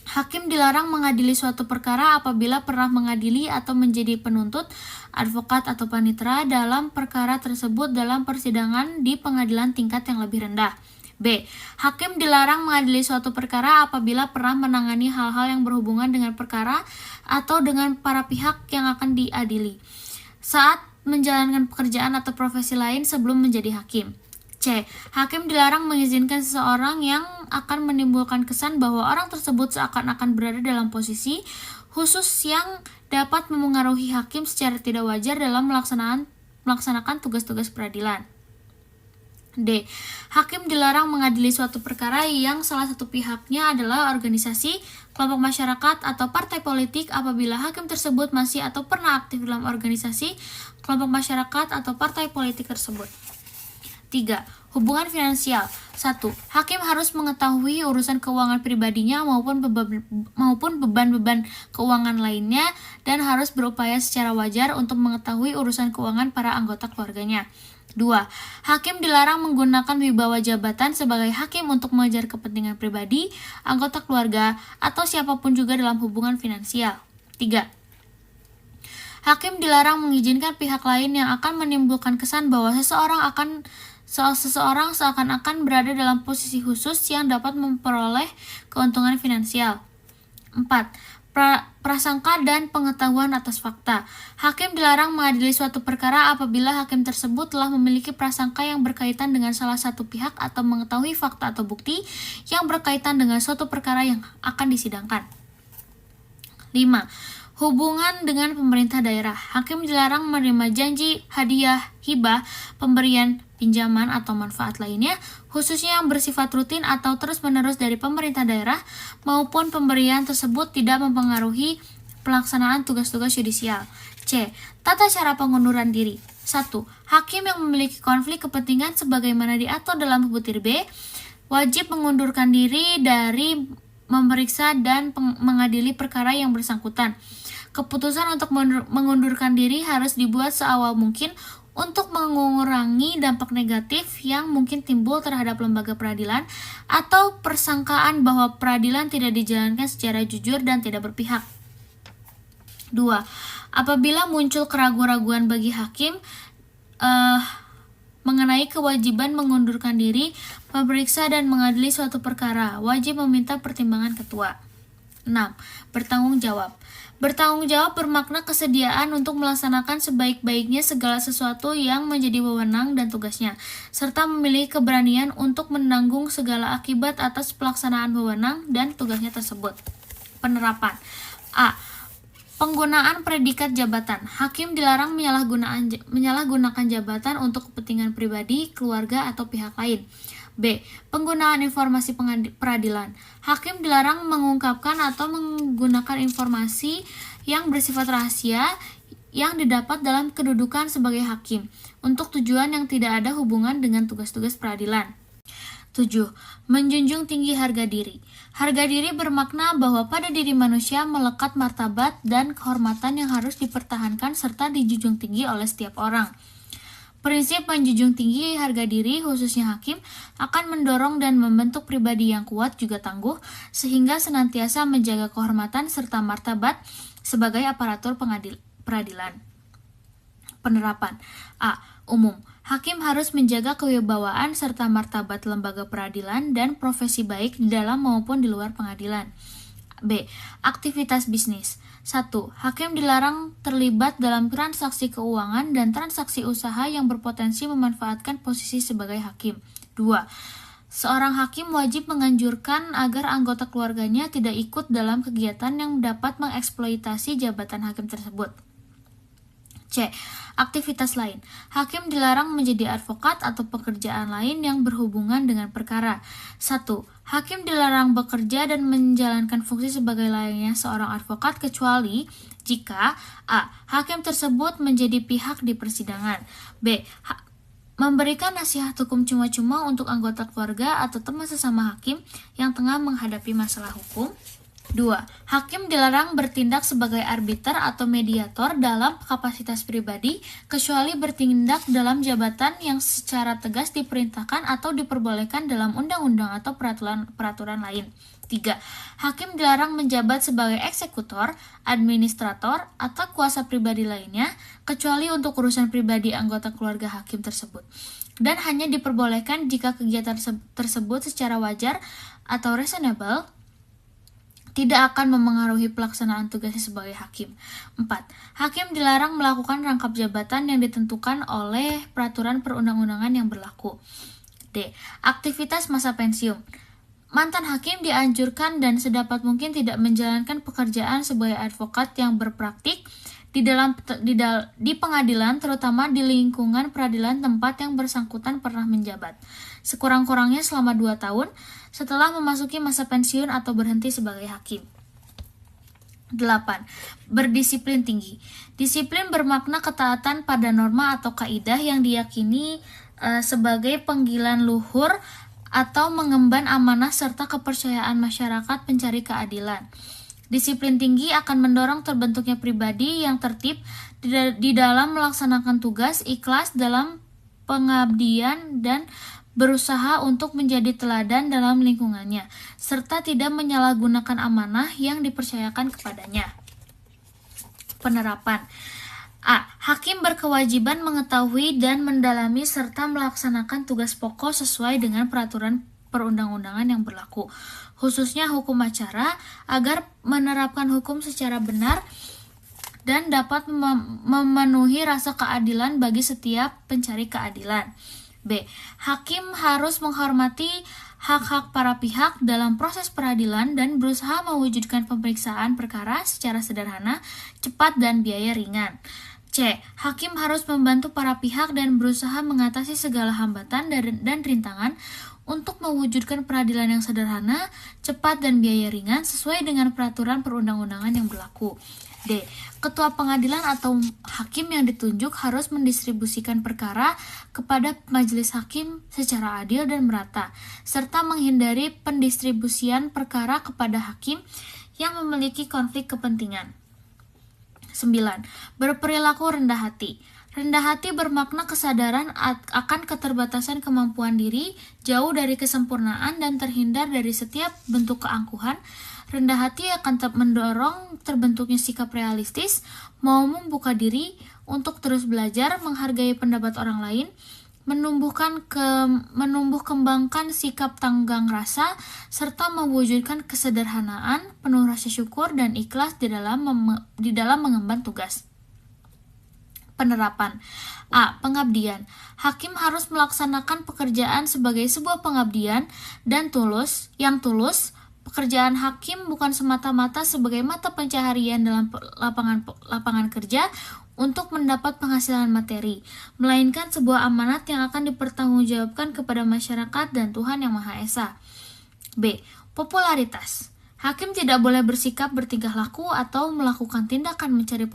Hakim dilarang mengadili suatu perkara apabila pernah mengadili atau menjadi penuntut, advokat, atau panitera dalam perkara tersebut dalam persidangan di pengadilan tingkat yang lebih rendah. B. Hakim dilarang mengadili suatu perkara apabila pernah menangani hal-hal yang berhubungan dengan perkara atau dengan para pihak yang akan diadili saat menjalankan pekerjaan atau profesi lain sebelum menjadi hakim. C. Hakim dilarang mengizinkan seseorang yang akan menimbulkan kesan bahwa orang tersebut seakan-akan berada dalam posisi khusus yang dapat memengaruhi hakim secara tidak wajar dalam melaksanakan tugas-tugas peradilan. D. Hakim dilarang mengadili suatu perkara yang salah satu pihaknya adalah organisasi, kelompok masyarakat, atau partai politik apabila hakim tersebut masih atau pernah aktif dalam organisasi, kelompok masyarakat, atau partai politik tersebut. 3. Hubungan finansial. 1. Hakim harus mengetahui urusan keuangan pribadinya maupun beban-beban keuangan lainnya dan harus berupaya secara wajar untuk mengetahui urusan keuangan para anggota keluarganya. 2. Hakim dilarang menggunakan wibawa jabatan sebagai hakim untuk mengejar kepentingan pribadi, anggota keluarga, atau siapapun juga dalam hubungan finansial. 3. Hakim dilarang mengizinkan pihak lain yang akan menimbulkan kesan bahwa seseorang seakan-akan berada dalam posisi khusus yang dapat memperoleh keuntungan finansial. 4. Prasangka dan pengetahuan atas fakta. Hakim dilarang mengadili suatu perkara apabila hakim tersebut telah memiliki prasangka yang berkaitan dengan salah satu pihak atau mengetahui fakta atau bukti yang berkaitan dengan suatu perkara yang akan disidangkan. 5. Hubungan dengan pemerintah daerah. Hakim dilarang menerima janji, hadiah, hibah, pemberian, pinjaman, atau manfaat lainnya, khususnya yang bersifat rutin atau terus-menerus dari pemerintah daerah, maupun pemberian tersebut tidak mempengaruhi pelaksanaan tugas-tugas yudisial. C. Tata cara pengunduran diri. 1. Hakim yang memiliki konflik kepentingan sebagaimana diatur dalam butir B, wajib mengundurkan diri dari memeriksa dan mengadili perkara yang bersangkutan. Keputusan untuk mengundurkan diri harus dibuat seawal mungkin untuk mengurangi dampak negatif yang mungkin timbul terhadap lembaga peradilan atau persangkaan bahwa peradilan tidak dijalankan secara jujur dan tidak berpihak. 2. Apabila muncul keraguan-raguan bagi hakim mengenai kewajiban mengundurkan diri, memeriksa dan mengadili suatu perkara, wajib meminta pertimbangan ketua. 6. Bertanggung jawab. Bertanggung jawab bermakna kesediaan untuk melaksanakan sebaik-baiknya segala sesuatu yang menjadi wewenang dan tugasnya, serta memiliki keberanian untuk menanggung segala akibat atas pelaksanaan wewenang dan tugasnya tersebut. Penerapan. A. Penggunaan predikat jabatan. Hakim dilarang menyalahgunakan jabatan untuk kepentingan pribadi, keluarga, atau pihak lain. B. Penggunaan informasi peradilan. Hakim dilarang mengungkapkan atau menggunakan informasi yang bersifat rahasia yang didapat dalam kedudukan sebagai hakim untuk tujuan yang tidak ada hubungan dengan tugas-tugas peradilan. 7. Menjunjung tinggi harga diri. Harga diri bermakna bahwa pada diri manusia melekat martabat dan kehormatan yang harus dipertahankan serta dijunjung tinggi oleh setiap orang. Prinsip menjunjung tinggi harga diri, khususnya hakim, akan mendorong dan membentuk pribadi yang kuat juga tangguh, sehingga senantiasa menjaga kehormatan serta martabat sebagai aparatur peradilan. Penerapan. A. Umum. Hakim harus menjaga kewibawaan serta martabat lembaga peradilan dan profesi baik di dalam maupun di luar pengadilan. B. Aktivitas bisnis. 1. Hakim dilarang terlibat dalam transaksi keuangan dan transaksi usaha yang berpotensi memanfaatkan posisi sebagai hakim. 2. Seorang hakim wajib menganjurkan agar anggota keluarganya tidak ikut dalam kegiatan yang dapat mengeksploitasi jabatan hakim tersebut. C. Aktivitas lain. Hakim dilarang menjadi advokat atau pekerjaan lain yang berhubungan dengan perkara. 1. Hakim dilarang bekerja dan menjalankan fungsi sebagai layaknya seorang advokat kecuali jika A. Hakim tersebut menjadi pihak di persidangan. B. Memberikan nasihat hukum cuma-cuma untuk anggota keluarga atau teman sesama hakim yang tengah menghadapi masalah hukum. 2. Hakim dilarang bertindak sebagai arbiter atau mediator dalam kapasitas pribadi, kecuali bertindak dalam jabatan yang secara tegas diperintahkan atau diperbolehkan dalam undang-undang atau peraturan lain. 3. Hakim dilarang menjabat sebagai eksekutor, administrator, atau kuasa pribadi lainnya, kecuali untuk urusan pribadi anggota keluarga hakim tersebut, dan hanya diperbolehkan jika kegiatan tersebut secara wajar atau reasonable tidak akan memengaruhi pelaksanaan tugasnya sebagai hakim. 4. Hakim dilarang melakukan rangkap jabatan yang ditentukan oleh peraturan perundang-undangan yang berlaku. D. Aktivitas masa pensiun. Mantan hakim dianjurkan dan sedapat mungkin tidak menjalankan pekerjaan sebagai advokat yang berpraktik di pengadilan, terutama di lingkungan peradilan tempat yang bersangkutan pernah menjabat, sekurang-kurangnya selama 2 tahun setelah memasuki masa pensiun atau berhenti sebagai hakim. 8. Berdisiplin tinggi. Disiplin bermakna ketaatan pada norma atau kaidah yang diyakini sebagai panggilan luhur atau mengemban amanah serta kepercayaan masyarakat pencari keadilan. Disiplin tinggi akan mendorong terbentuknya pribadi yang tertib di dalam melaksanakan tugas, ikhlas dalam pengabdian, dan berusaha untuk menjadi teladan dalam lingkungannya, serta tidak menyalahgunakan amanah yang dipercayakan kepadanya. Penerapan. A. Hakim berkewajiban mengetahui dan mendalami serta melaksanakan tugas pokok sesuai dengan peraturan perundang-undangan yang berlaku, khususnya hukum acara, agar menerapkan hukum secara benar dan dapat memenuhi rasa keadilan bagi setiap pencari keadilan. B. Hakim harus menghormati hak-hak para pihak dalam proses peradilan dan berusaha mewujudkan pemeriksaan perkara secara sederhana, cepat, dan biaya ringan. C. Hakim harus membantu para pihak dan berusaha mengatasi segala hambatan dan rintangan untuk mewujudkan peradilan yang sederhana, cepat, dan biaya ringan sesuai dengan peraturan perundang-undangan yang berlaku. D. Ketua pengadilan atau hakim yang ditunjuk harus mendistribusikan perkara kepada majelis hakim secara adil dan merata, serta menghindari pendistribusian perkara kepada hakim yang memiliki konflik kepentingan. 9. Berperilaku rendah hati. Rendah hati bermakna kesadaran akan keterbatasan kemampuan diri, jauh dari kesempurnaan, dan terhindar dari setiap bentuk keangkuhan. Rendah hati akan mendorong terbentuknya sikap realistis, mau membuka diri untuk terus belajar, menghargai pendapat orang lain, menumbuh kembangkan sikap tanggang rasa, serta mewujudkan kesederhanaan, penuh rasa syukur, dan ikhlas di dalam mengemban tugas. Penerapan. A. Pengabdian. Hakim harus melaksanakan pekerjaan sebagai sebuah pengabdian dan tulus. Pekerjaan hakim bukan semata-mata sebagai mata pencaharian dalam lapangan kerja untuk mendapat penghasilan materi, melainkan sebuah amanat yang akan dipertanggungjawabkan kepada masyarakat dan Tuhan Yang Maha Esa. B. Popularitas. Hakim tidak boleh bersikap bertingkah laku atau melakukan tindakan mencari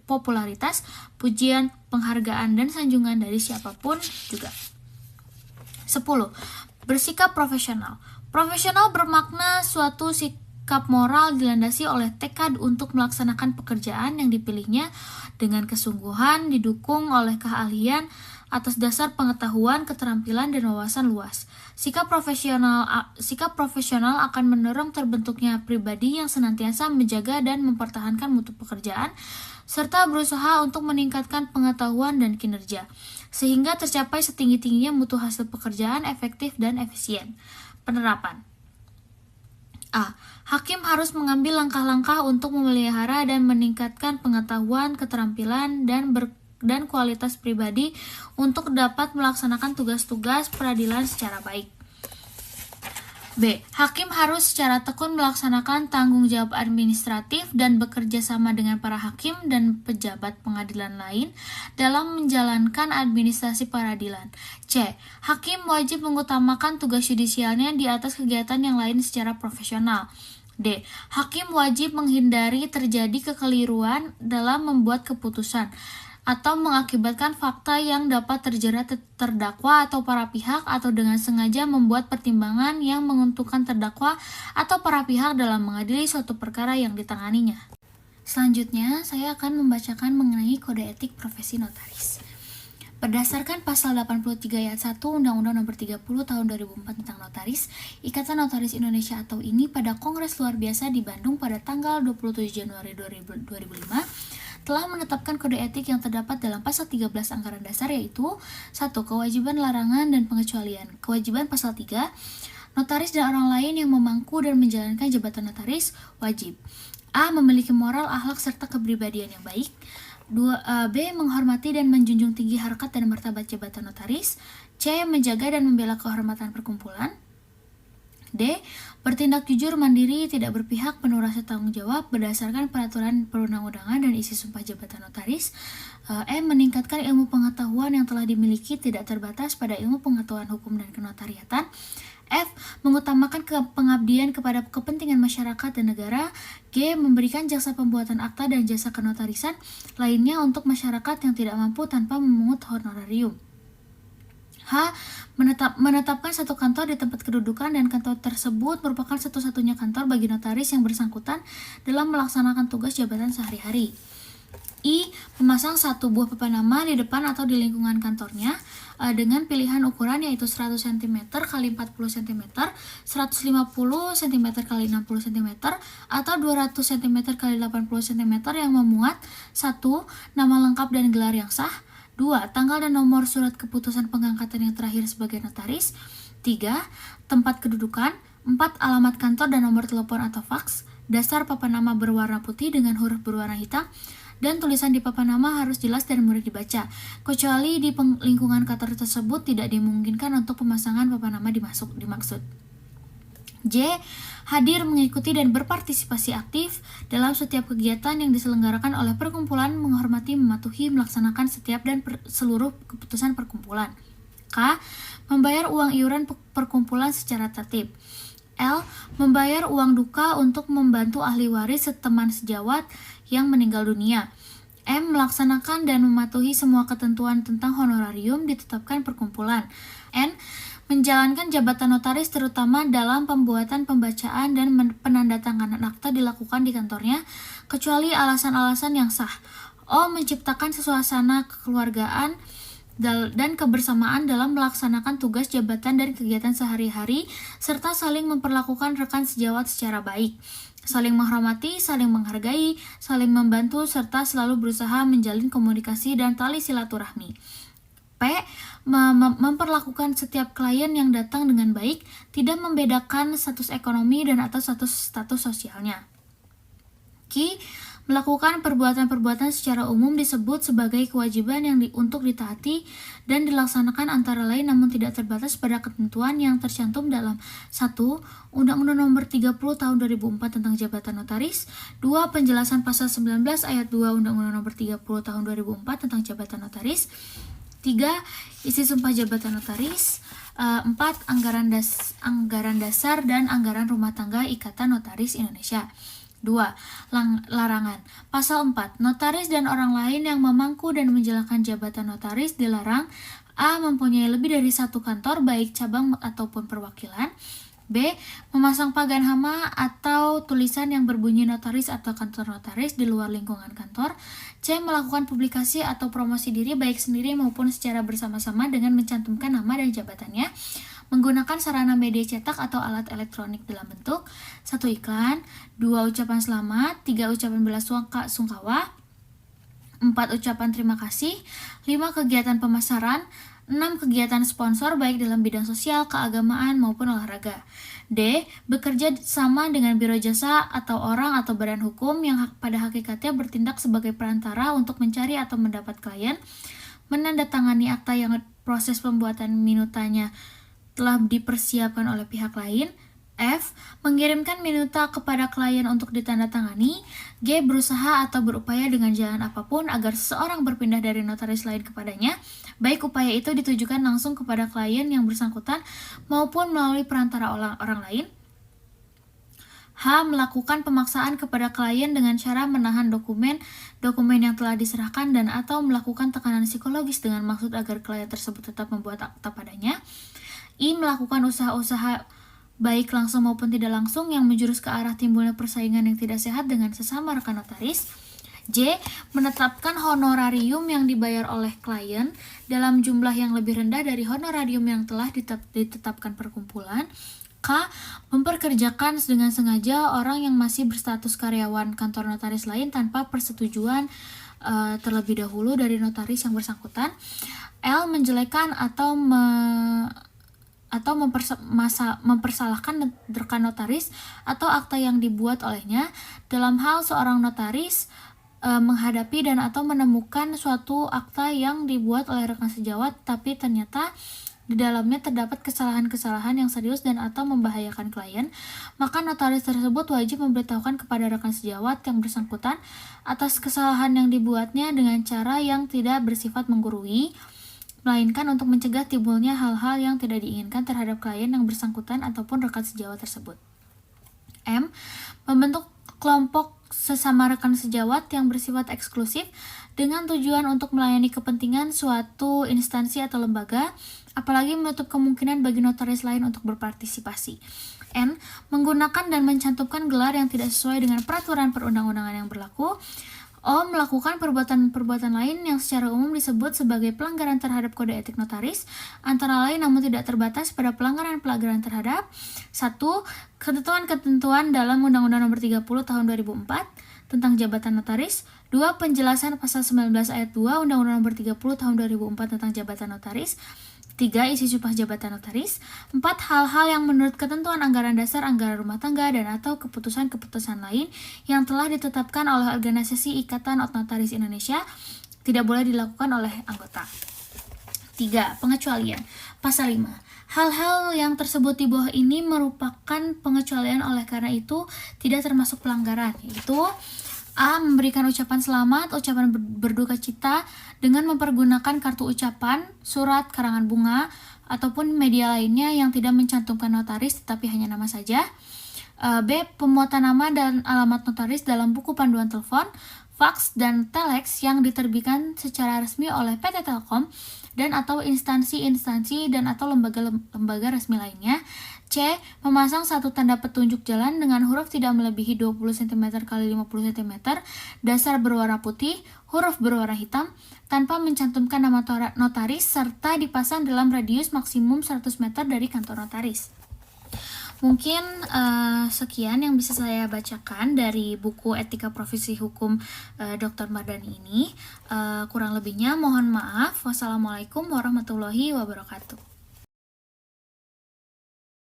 popularitas, pujian, penghargaan, dan sanjungan dari siapapun juga. 10. Bersikap profesional. Profesional bermakna suatu sikap moral dilandasi oleh tekad untuk melaksanakan pekerjaan yang dipilihnya dengan kesungguhan, didukung oleh keahlian atas dasar pengetahuan, keterampilan, dan wawasan luas. Sikap profesional akan mendorong terbentuknya pribadi yang senantiasa menjaga dan mempertahankan mutu pekerjaan, serta berusaha untuk meningkatkan pengetahuan dan kinerja, sehingga tercapai setinggi-tingginya mutu hasil pekerjaan efektif dan efisien. Penerapan. A. Hakim harus mengambil langkah-langkah untuk memelihara dan meningkatkan pengetahuan, keterampilan, dan kualitas pribadi untuk dapat melaksanakan tugas-tugas peradilan secara baik. B. Hakim harus secara tekun melaksanakan tanggung jawab administratif dan bekerja sama dengan para hakim dan pejabat pengadilan lain dalam menjalankan administrasi peradilan. C. Hakim wajib mengutamakan tugas yudisialnya di atas kegiatan yang lain secara profesional. D. Hakim wajib menghindari terjadi kekeliruan dalam membuat keputusan atau mengakibatkan fakta yang dapat terjerat terdakwa atau para pihak, atau dengan sengaja membuat pertimbangan yang menguntungkan terdakwa atau para pihak dalam mengadili suatu perkara yang ditanganinya. Selanjutnya, saya akan membacakan mengenai kode etik profesi notaris. Berdasarkan pasal 83 ayat 1 Undang-Undang Nomor 30 Tahun 2004 tentang Notaris, Ikatan Notaris Indonesia atau INI pada Kongres Luar Biasa di Bandung pada tanggal 27 Januari 2005 telah menetapkan kode etik yang terdapat dalam pasal 13 Anggaran Dasar, yaitu 1. Kewajiban larangan dan pengecualian. Kewajiban pasal 3, notaris dan orang lain yang memangku dan menjalankan jabatan notaris wajib A. Memiliki moral, akhlak, serta kepribadian yang baik. 2. B. Menghormati dan menjunjung tinggi harkat dan martabat jabatan notaris. C. Menjaga dan membela kehormatan perkumpulan. D. Bertindak jujur, mandiri, tidak berpihak, penuh rasa tanggung jawab berdasarkan peraturan perundang-undangan dan isi sumpah jabatan notaris. E. Meningkatkan ilmu pengetahuan yang telah dimiliki, tidak terbatas pada ilmu pengetahuan hukum dan kenotariatan. F. Mengutamakan pengabdian kepada kepentingan masyarakat dan negara. G. Memberikan jasa pembuatan akta dan jasa kenotarisan lainnya untuk masyarakat yang tidak mampu tanpa memungut honorarium. H. Menetapkan satu kantor di tempat kedudukan dan kantor tersebut merupakan satu-satunya kantor bagi notaris yang bersangkutan dalam melaksanakan tugas jabatan sehari-hari. I. Memasang satu buah papan nama di depan atau di lingkungan kantornya dengan pilihan ukuran yaitu 100 cm x 40 cm, 150 cm x 60 cm, atau 200 cm x 80 cm yang memuat 1. Nama lengkap dan gelar yang sah. 2. Tanggal dan nomor surat keputusan pengangkatan yang terakhir sebagai notaris. 3. Tempat kedudukan. 4. Alamat kantor dan nomor telepon atau faks. Dasar papan nama berwarna putih dengan huruf berwarna hitam, dan tulisan di papan nama harus jelas dan mudah dibaca, kecuali di lingkungan kantor tersebut tidak dimungkinkan untuk pemasangan papan nama dimaksud. J. Hadir, mengikuti, dan berpartisipasi aktif dalam setiap kegiatan yang diselenggarakan oleh perkumpulan, menghormati, mematuhi, melaksanakan setiap dan seluruh keputusan perkumpulan. K. Membayar uang iuran perkumpulan secara tertib. L. Membayar uang duka untuk membantu ahli waris teman sejawat yang meninggal dunia. M. Melaksanakan dan mematuhi semua ketentuan tentang honorarium ditetapkan perkumpulan. N. Menjalankan jabatan notaris terutama dalam pembuatan, pembacaan, dan penandatanganan akta dilakukan di kantornya, kecuali alasan-alasan yang sah. O. Menciptakan suasana kekeluargaan dan kebersamaan dalam melaksanakan tugas jabatan dan kegiatan sehari-hari, serta saling memperlakukan rekan sejawat secara baik, saling menghormati, saling menghargai, saling membantu, serta selalu berusaha menjalin komunikasi dan tali silaturahmi. P. Memperlakukan setiap klien yang datang dengan baik, tidak membedakan status ekonomi dan atau status sosialnya. Q. Melakukan perbuatan-perbuatan secara umum disebut sebagai kewajiban yang untuk ditaati dan dilaksanakan antara lain namun tidak terbatas pada ketentuan yang tercantum dalam 1. Undang-Undang Nomor 30 Tahun 2004 tentang Jabatan Notaris. 2. Penjelasan pasal 19 ayat 2 Undang-Undang Nomor 30 Tahun 2004 tentang Jabatan Notaris. 3. Isi sumpah jabatan notaris. 4. Anggaran dasar dan anggaran rumah tangga Ikatan Notaris Indonesia. 2. Larangan. Pasal 4. Notaris dan orang lain yang memangku dan menjalankan jabatan notaris dilarang: A. Mempunyai lebih dari satu kantor baik cabang ataupun perwakilan. B. Memasang pagan hama atau tulisan yang berbunyi notaris atau kantor notaris di luar lingkungan kantor. C. Melakukan publikasi atau promosi diri baik sendiri maupun secara bersama-sama dengan mencantumkan nama dan jabatannya menggunakan sarana media cetak atau alat elektronik dalam bentuk 1. Iklan, 2. Ucapan selamat, 3. Ucapan bela sungkawa, 4. Ucapan terima kasih, 5. Kegiatan pemasaran, 6. Kegiatan sponsor baik dalam bidang sosial, keagamaan, maupun olahraga. D. Bekerja sama dengan biro jasa atau orang atau badan hukum yang pada hakikatnya bertindak sebagai perantara untuk mencari atau mendapat klien, menandatangani akta yang proses pembuatan minutanya telah dipersiapkan oleh pihak lain. F. Mengirimkan minuta kepada klien untuk ditandatangani. G. Berusaha atau berupaya dengan jalan apapun agar seseorang berpindah dari notaris lain kepadanya, baik upaya itu ditujukan langsung kepada klien yang bersangkutan maupun melalui perantara orang lain. H. Melakukan pemaksaan kepada klien dengan cara menahan dokumen yang telah diserahkan dan atau melakukan tekanan psikologis dengan maksud agar klien tersebut tetap membuat akta padanya. I. Melakukan usaha-usaha baik langsung maupun tidak langsung yang menjurus ke arah timbulnya persaingan yang tidak sehat dengan sesama rekan notaris. J. Menetapkan honorarium yang dibayar oleh klien dalam jumlah yang lebih rendah dari honorarium yang telah ditetapkan perkumpulan. K. Memperkerjakan dengan sengaja orang yang masih berstatus karyawan kantor notaris lain tanpa persetujuan terlebih dahulu dari notaris yang bersangkutan. L. Menjelekkan atau mempersalahkan rekan notaris atau akta yang dibuat olehnya dalam hal seorang notaris menghadapi dan atau menemukan suatu akta yang dibuat oleh rekan sejawat tapi ternyata di dalamnya terdapat kesalahan-kesalahan yang serius dan atau membahayakan klien, maka notaris tersebut wajib memberitahukan kepada rekan sejawat yang bersangkutan atas kesalahan yang dibuatnya dengan cara yang tidak bersifat menggurui, melainkan untuk mencegah timbulnya hal-hal yang tidak diinginkan terhadap klien yang bersangkutan ataupun rekan sejawat tersebut. M. Membentuk kelompok sesama rekan sejawat yang bersifat eksklusif dengan tujuan untuk melayani kepentingan suatu instansi atau lembaga, apalagi menutup kemungkinan bagi notaris lain untuk berpartisipasi. N. Menggunakan dan mencantumkan gelar yang tidak sesuai dengan peraturan perundang-undangan yang berlaku. O. Melakukan perbuatan-perbuatan lain yang secara umum disebut sebagai pelanggaran terhadap kode etik notaris, antara lain namun tidak terbatas pada pelanggaran-pelanggaran terhadap 1. Ketentuan-ketentuan dalam Undang-Undang Nomor 30 Tahun 2004 tentang Jabatan Notaris. 2. Penjelasan pasal 19 ayat 2 Undang-Undang Nomor 30 Tahun 2004 tentang Jabatan Notaris. 3. Isi sumpah jabatan notaris. 4. Hal-hal yang menurut ketentuan anggaran dasar, anggaran rumah tangga, dan atau keputusan-keputusan lain yang telah ditetapkan oleh organisasi Ikatan Notaris Indonesia tidak boleh dilakukan oleh anggota. 3. Pengecualian. Pasal 5. Hal-hal yang tersebut di bawah ini merupakan pengecualian oleh karena itu tidak termasuk pelanggaran, yaitu A. Memberikan ucapan selamat, ucapan berduka cita dengan mempergunakan kartu ucapan, surat, karangan bunga, ataupun media lainnya yang tidak mencantumkan notaris tetapi hanya nama saja. B. Pemuatan nama dan alamat notaris dalam buku panduan telepon, faks, dan telex yang diterbitkan secara resmi oleh PT Telkom dan atau instansi-instansi dan atau lembaga resmi lainnya. C. Memasang satu tanda petunjuk jalan dengan huruf tidak melebihi 20 cm x 50 cm, dasar berwarna putih, huruf berwarna hitam, tanpa mencantumkan nama notaris, serta dipasang dalam radius maksimum 100 meter dari kantor notaris. Mungkin sekian yang bisa saya bacakan dari buku Etika Profesi Hukum Dr. Mardani ini. Kurang lebihnya mohon maaf. Wassalamualaikum warahmatullahi wabarakatuh.